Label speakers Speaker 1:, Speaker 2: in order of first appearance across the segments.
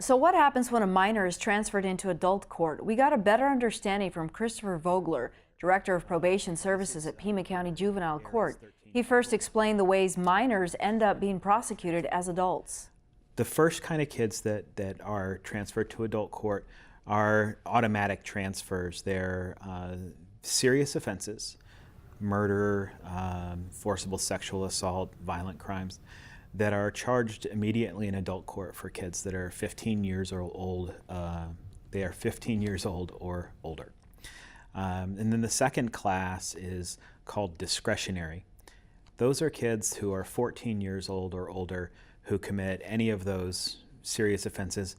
Speaker 1: So what happens when a minor is transferred into adult court? We got a better understanding from Christopher Vogler, Director of Probation Services at Pima County Juvenile Court. He first explained the ways minors end up being prosecuted as adults.
Speaker 2: The first kind of kids that are transferred to adult court are automatic transfers. They're serious offenses, murder, forcible sexual assault, violent crimes, that are charged immediately in adult court for kids that are 15 years or old. They are 15 years old or older. And then the second class is called discretionary. Those are kids who are 14 years old or older who commit any of those serious offenses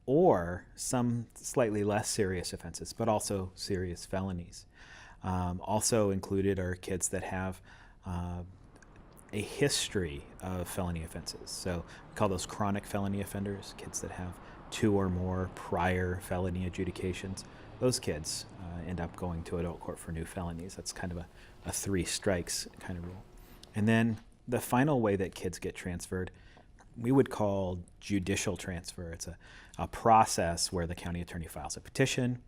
Speaker 2: or some slightly less serious offenses, but also serious felonies. Also included are kids that have a history of felony offenses. So we call those chronic felony offenders, kids that have 2 or more prior felony adjudications. Those kids end up going to adult court for new felonies. That's kind of a 3 strikes kind of rule. And then the final way that kids get transferred, we would call judicial transfer. It's a process where the county attorney files a petition,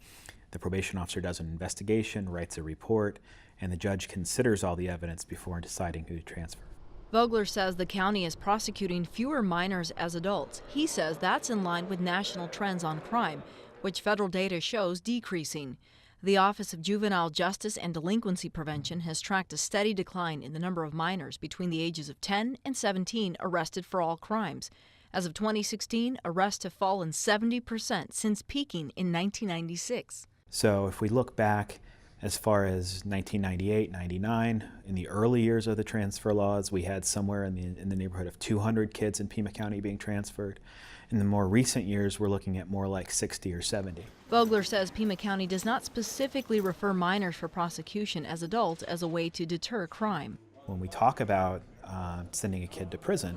Speaker 2: the probation officer does an investigation, writes a report, and the judge considers all the evidence before deciding who to transfer.
Speaker 3: Vogler says the county is prosecuting fewer minors as adults. He says that's in line with national trends on crime, which federal data shows decreasing. The Office of Juvenile Justice and Delinquency Prevention has tracked a steady decline in the number of minors between the ages of 10 and 17 arrested for all crimes. As of 2016, arrests have fallen 70% since peaking in 1996.
Speaker 2: So if we look back as far as 1998, 99, in the early years of the transfer laws, we had somewhere in the neighborhood of 200 kids in Pima County being transferred. In the more recent years, we're looking at more like 60 or 70.
Speaker 3: Vogler says Pima County does not specifically refer minors for prosecution as adults as a way to deter crime.
Speaker 2: When we talk about sending a kid to prison,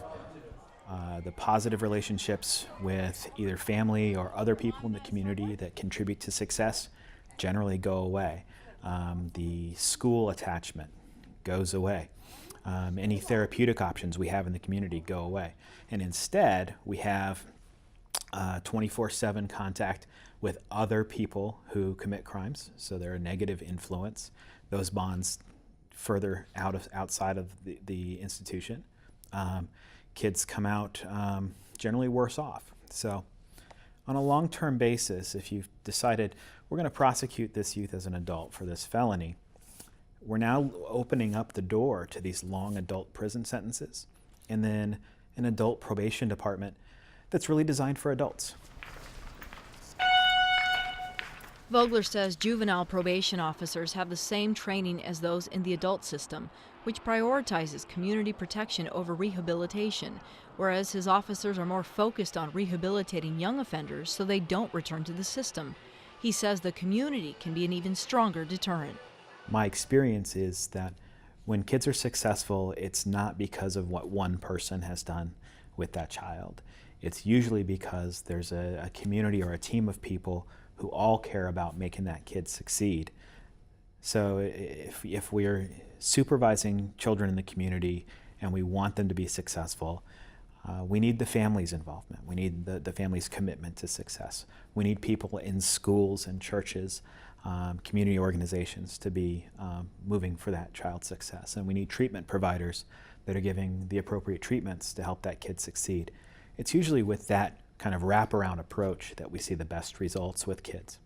Speaker 2: the positive relationships with either family or other people in the community that contribute to success generally go away. The school attachment goes away. Any therapeutic options we have in the community go away. And instead, we have 24/7 contact with other people who commit crimes, so they're a negative influence. Those bonds further outside of the institution. Kids come out generally worse off. So on a long-term basis, if you've decided we're going to prosecute this youth as an adult for this felony, we're now opening up the door to these long adult prison sentences and then an adult probation department that's really designed for adults.
Speaker 3: Vogler says juvenile probation officers have the same training as those in the adult system, which prioritizes community protection over rehabilitation, whereas his officers are more focused on rehabilitating young offenders so they don't return to the system. He says the community can be an even stronger deterrent.
Speaker 2: My experience is that when kids are successful, it's not because of what one person has done with that child. It's usually because there's a community or a team of people who all care about making that kid succeed. So if we're supervising children in the community and we want them to be successful, we need the family's involvement. We need the family's commitment to success. We need people in schools and churches, community organizations to be moving for that child's success. And we need treatment providers that are giving the appropriate treatments to help that kid succeed. It's usually with that kind of wraparound approach that we see the best results with kids.